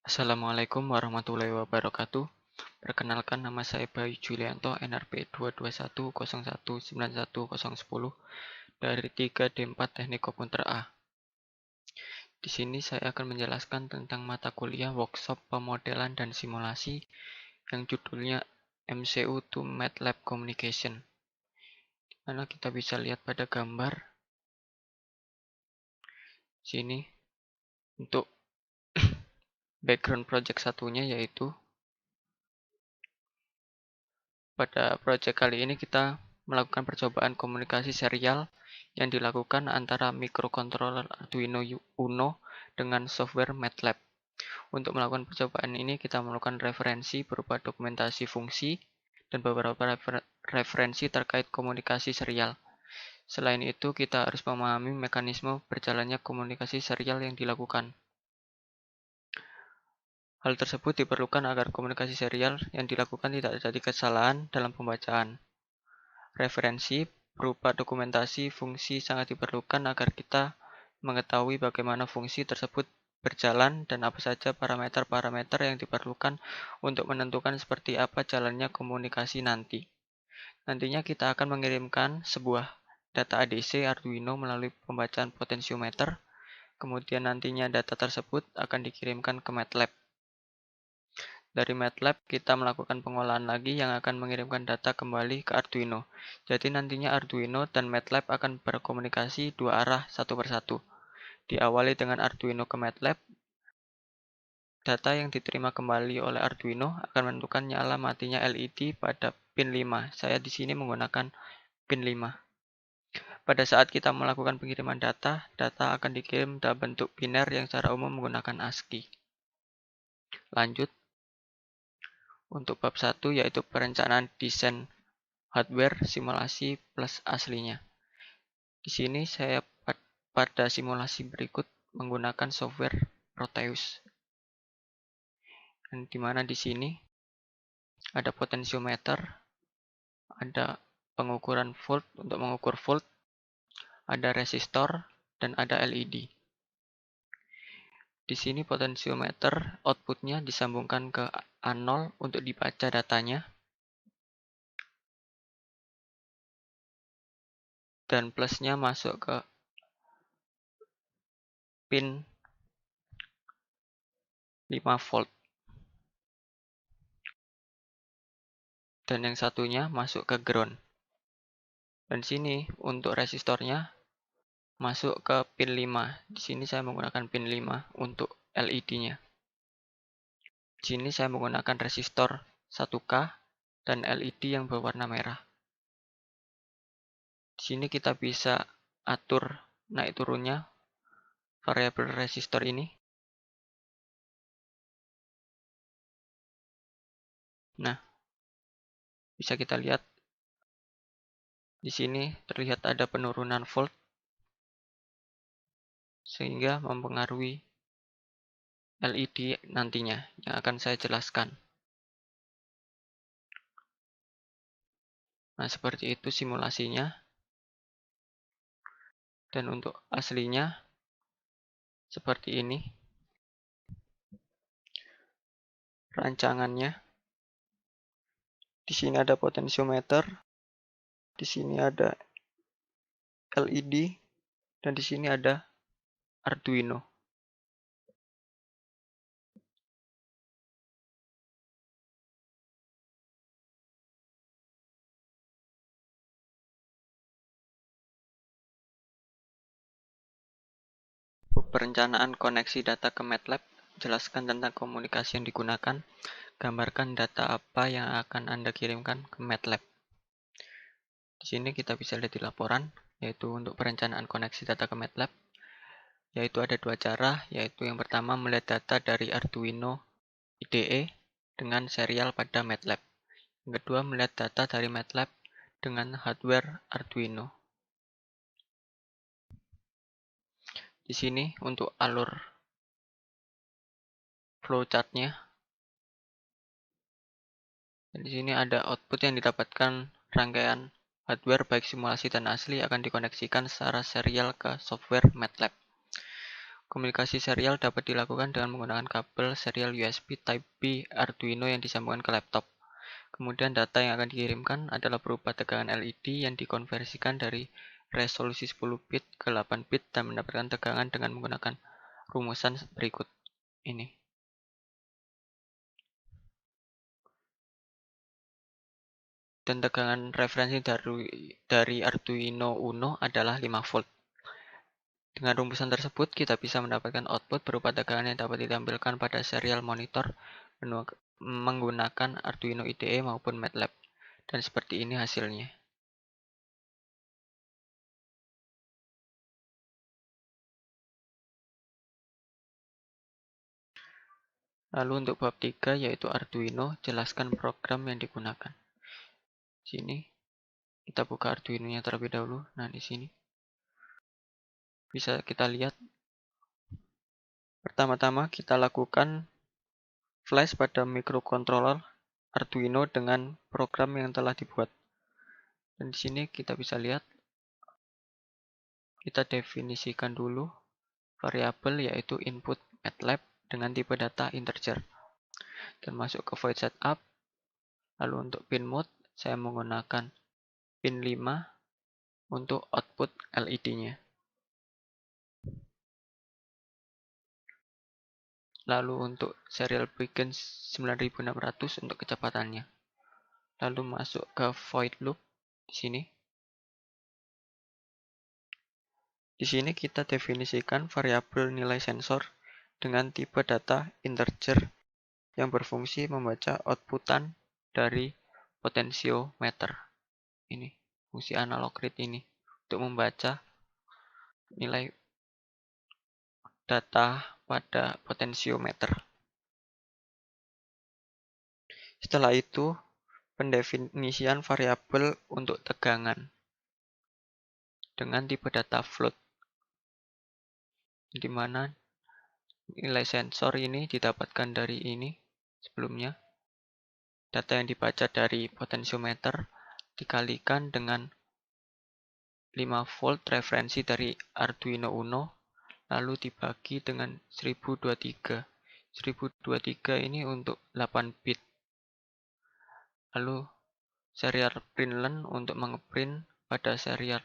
Assalamualaikum warahmatullahi wabarakatuh. Perkenalkan, nama saya Bayu Julianto, NRP 22101911010 dari 3D4 Teknik Komputer A. Di sini saya akan menjelaskan tentang mata kuliah workshop pemodelan dan simulasi yang judulnya MCU to MATLAB Communication. Di mana kita bisa lihat pada gambar sini untuk background project satunya, yaitu pada project kali ini kita melakukan percobaan komunikasi serial yang dilakukan antara microcontroller Arduino Uno dengan software MATLAB. Untuk melakukan percobaan ini, kita melakukan referensi berupa dokumentasi fungsi dan beberapa referensi terkait komunikasi serial. Selain itu, kita harus memahami mekanisme berjalannya komunikasi serial yang dilakukan. Hal tersebut diperlukan agar komunikasi serial yang dilakukan tidak terjadi kesalahan dalam pembacaan. Referensi berupa dokumentasi fungsi sangat diperlukan agar kita mengetahui bagaimana fungsi tersebut berjalan dan apa saja parameter-parameter yang diperlukan untuk menentukan seperti apa jalannya komunikasi nanti. Nantinya kita akan mengirimkan sebuah data ADC Arduino melalui pembacaan potensiometer, kemudian nantinya data tersebut akan dikirimkan ke MATLAB. Dari MATLAB, kita melakukan pengolahan lagi yang akan mengirimkan data kembali ke Arduino. Jadi nantinya Arduino dan MATLAB akan berkomunikasi dua arah satu persatu. Diawali dengan Arduino ke MATLAB, data yang diterima kembali oleh Arduino akan menentukan nyala matinya LED pada pin 5. Saya di sini menggunakan pin 5. Pada saat kita melakukan pengiriman data, data akan dikirim dalam bentuk biner yang secara umum menggunakan ASCII. Lanjut. Untuk bab 1, yaitu perencanaan desain hardware simulasi plus aslinya. Di sini saya pada simulasi berikut menggunakan software Proteus. Dan di mana di sini ada potensiometer, ada pengukuran volt untuk mengukur volt, ada resistor, dan ada LED. Di sini potensiometer outputnya disambungkan ke A0 untuk dibaca datanya, dan plusnya masuk ke pin 5 volt. Dan yang satunya masuk ke ground. Dan sini untuk resistornya masuk ke pin 5. Di sini saya menggunakan pin 5 untuk LED-nya. Di sini saya menggunakan resistor 1K dan LED yang berwarna merah. Di sini kita bisa atur naik turunnya variabel resistor ini. Nah, bisa kita lihat di sini terlihat ada penurunan volt sehingga mempengaruhi LED nantinya yang akan saya jelaskan. Nah, seperti itu simulasinya. Dan untuk aslinya seperti ini rancangannya. Di sini ada potensiometer, di sini ada LED, dan di sini ada Arduino. Perencanaan koneksi data ke MATLAB, jelaskan tentang komunikasi yang digunakan, gambarkan data apa yang akan Anda kirimkan ke MATLAB. Di sini kita bisa lihat di laporan, yaitu untuk perencanaan koneksi data ke MATLAB, yaitu ada dua cara, yaitu yang pertama melihat data dari Arduino IDE dengan serial pada MATLAB. Yang kedua melihat data dari MATLAB dengan hardware Arduino. Di sini untuk alur flowchart-nya. Di sini ada output yang didapatkan rangkaian hardware baik simulasi dan asli akan dikoneksikan secara serial ke software MATLAB. Komunikasi serial dapat dilakukan dengan menggunakan kabel serial USB Type-B Arduino yang disambungkan ke laptop. Kemudian data yang akan dikirimkan adalah berupa tegangan LED yang dikonversikan dari resolusi 10 bit ke 8 bit dan mendapatkan tegangan dengan menggunakan rumusan berikut ini. Dan tegangan referensi dari Arduino Uno adalah 5 volt. Dengan rumusan tersebut, kita bisa mendapatkan output berupa tegangan yang dapat ditampilkan pada serial monitor menggunakan Arduino IDE maupun MATLAB. Dan seperti ini hasilnya. Lalu untuk bab 3 yaitu Arduino, jelaskan program yang digunakan. Sini kita buka Arduino-nya terlebih dahulu. Nah, di sini bisa kita lihat. Pertama-tama kita lakukan flash pada microcontroller Arduino dengan program yang telah dibuat. Dan di sini kita bisa lihat, kita definisikan dulu variabel yaitu input MATLAB dengan tipe data integer. Dan masuk ke void setup. Lalu untuk pin mode, saya menggunakan pin 5 untuk output LED-nya. Lalu untuk serial begin 9600 untuk kecepatannya. Lalu masuk ke void loop di sini. Di sini kita definisikan variabel nilai sensor dengan tipe data integer yang berfungsi membaca outputan dari potensiometer. Ini fungsi analog read ini untuk membaca nilai data pada potensiometer. Setelah itu, pendefinisian variabel untuk tegangan dengan tipe data float, di mana nilai sensor ini didapatkan dari ini sebelumnya. Data yang dibaca dari potensiometer dikalikan dengan 5 volt referensi dari Arduino Uno, lalu dibagi dengan 1023. 1023 ini untuk 8 bit. Lalu serial println untuk mengeprint pada serial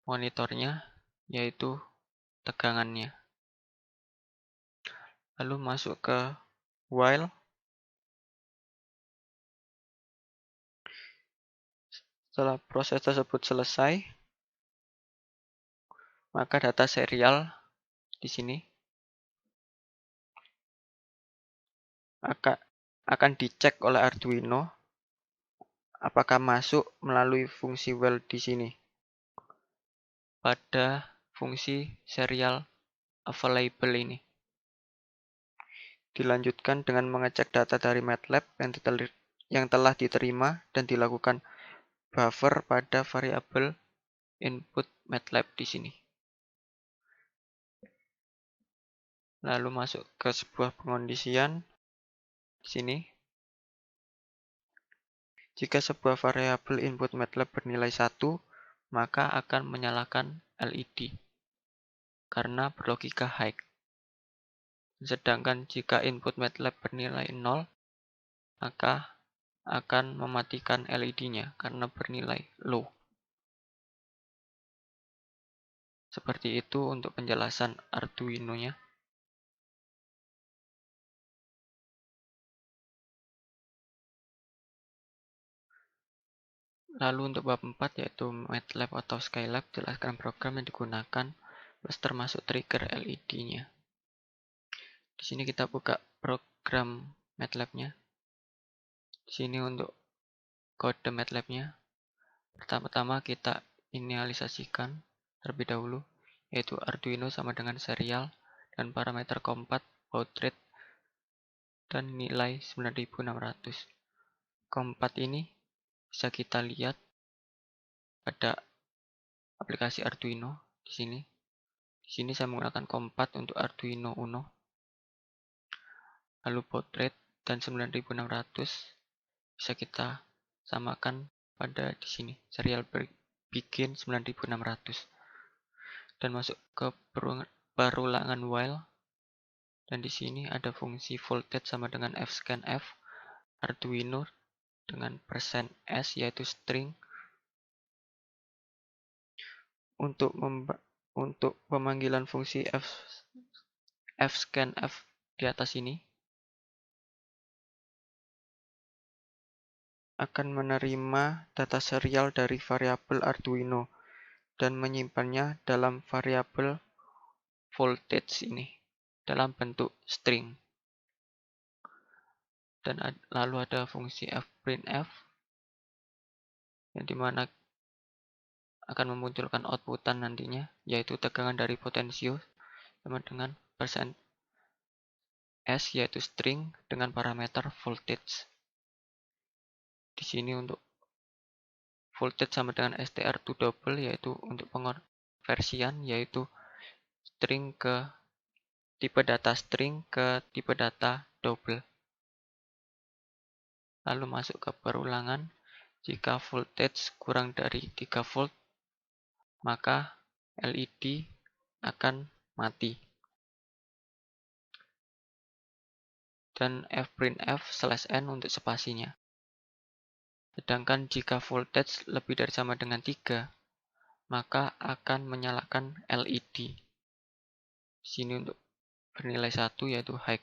monitornya, yaitu tegangannya. Lalu masuk ke while. Setelah proses tersebut selesai, maka data serial di sini akan dicek oleh Arduino apakah masuk melalui fungsi while di sini pada fungsi serial available ini. Dilanjutkan dengan mengecek data dari MATLAB yang telah diterima dan dilakukan buffer pada variabel input MATLAB di sini. Lalu masuk ke sebuah pengondisian di sini. Jika sebuah variabel input MATLAB bernilai 1, maka akan menyalakan LED karena berlogika high. Sedangkan jika input MATLAB bernilai 0, maka akan mematikan LED-nya karena bernilai low. Seperti itu untuk penjelasan Arduino-nya. Lalu untuk bab 4 yaitu MATLAB atau Skylab, jelaskan program yang digunakan plus termasuk trigger LED-nya. Di sini kita buka program MATLAB-nya. Di sini untuk kode MATLAB-nya. Pertama-tama kita inisialisasikan terlebih dahulu, yaitu Arduino sama dengan serial dan parameter kompat, baud rate, dan nilai 9600. Kompat ini bisa kita lihat pada aplikasi Arduino di sini. Di sini saya menggunakan kompat untuk Arduino Uno. Lalu baud rate dan 9600 bisa kita samakan pada di sini serial begin 9600. Dan masuk ke perulangan while, dan di sini ada fungsi voltage sama dengan fscanf. Arduino dengan %s yaitu string. Untuk pemanggilan fungsi fscanf di atas ini akan menerima data serial dari variabel Arduino dan menyimpannya dalam variabel voltage ini dalam bentuk string. Dan lalu ada fungsi fprintf yang dimana akan memunculkan outputan nantinya, yaitu tegangan dari potensio sama dengan %s yaitu string dengan parameter voltage. Di sini untuk voltage sama dengan str2 double, yaitu untuk pengonversian, yaitu string ke tipe data string ke tipe data double. Lalu masuk ke perulangan. Jika voltage kurang dari 3 volt, maka LED akan mati. Dan fprintf/n untuk spasinya. Sedangkan jika voltage lebih dari sama dengan 3, maka akan menyalakan LED. Di sini untuk bernilai 1 yaitu high.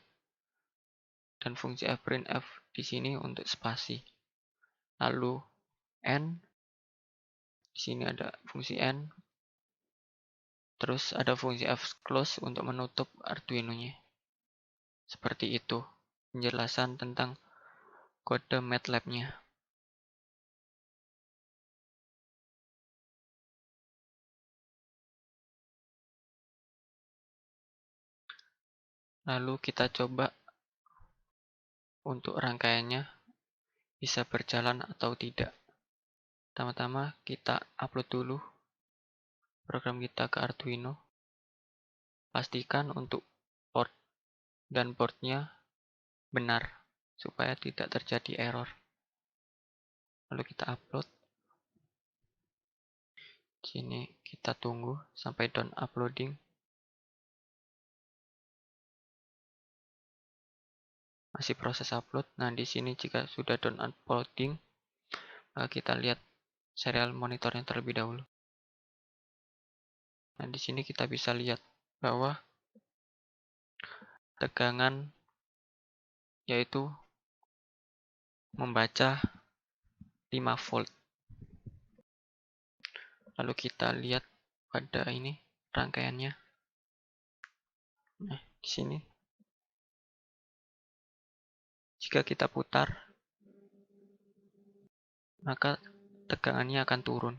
Dan fungsi fprintf di sini untuk spasi. Lalu n, di sini ada fungsi n. Terus ada fungsi fclose untuk menutup Arduino-nya. Seperti itu penjelasan tentang kode MATLAB-nya. Lalu kita coba untuk rangkaiannya bisa berjalan atau tidak. Pertama-tama kita upload dulu program kita ke Arduino. Pastikan untuk port dan portnya benar supaya tidak terjadi error. Lalu kita upload. Sini kita tunggu sampai done uploading. Masih proses upload. Nah, di sini jika sudah done uploading, maka kita lihat serial monitornya terlebih dahulu. Nah, di sini kita bisa lihat bahwa tegangan yaitu membaca 5 volt. Lalu kita lihat pada ini rangkaiannya. Nah, di sini jika kita putar, maka tegangannya akan turun.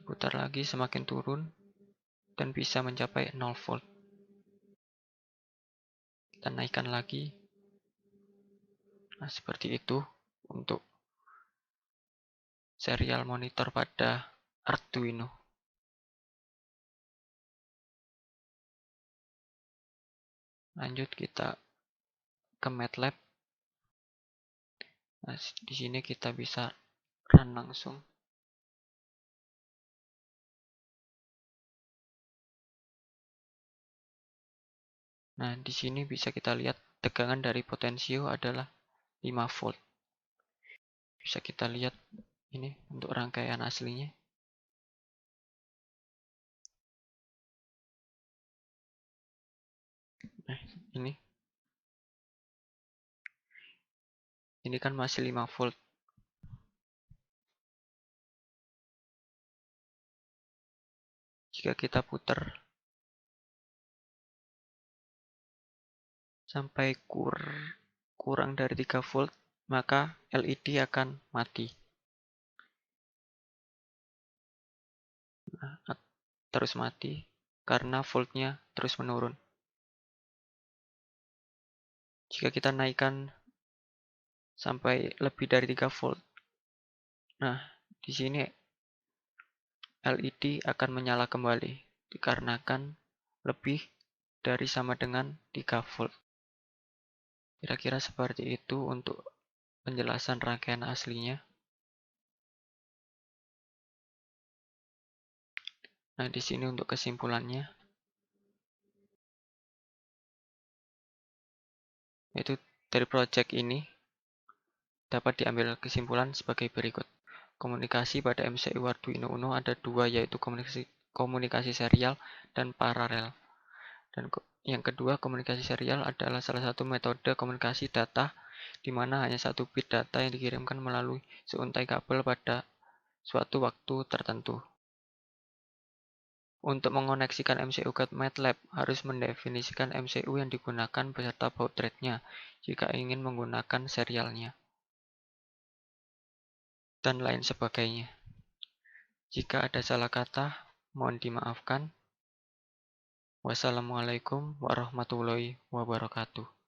Putar lagi semakin turun dan bisa mencapai 0 volt. Kita naikkan lagi. Nah, seperti itu untuk serial monitor pada Arduino. Lanjut kita ke MATLAB. Nah, di sini kita bisa run langsung. Nah, di sini bisa kita lihat tegangan dari potensio adalah 5 volt. Bisa kita lihat ini untuk rangkaian aslinya. Nah, ini kan masih 5 volt. Jika kita putar sampai kurang dari 3 volt, maka LED akan mati. Nah, terus mati karena voltnya terus menurun. Jika kita naikkan sampai lebih dari 3 volt, nah di sini LED akan menyala kembali dikarenakan lebih dari sama dengan 3 volt. Kira-kira seperti itu untuk penjelasan rangkaian aslinya. Nah, di sini untuk kesimpulannya, yaitu dari project ini dapat diambil kesimpulan sebagai berikut. Komunikasi pada MCU Arduino Uno ada dua, yaitu komunikasi serial dan paralel. Dan yang kedua, komunikasi serial adalah salah satu metode komunikasi data di mana hanya satu bit data yang dikirimkan melalui seuntai kabel pada suatu waktu tertentu. Untuk mengoneksikan MCU ke MATLAB, harus mendefinisikan MCU yang digunakan beserta baud rate-nya jika ingin menggunakan serialnya, dan lain sebagainya. Jika ada salah kata, mohon dimaafkan. Wassalamualaikum warahmatullahi wabarakatuh.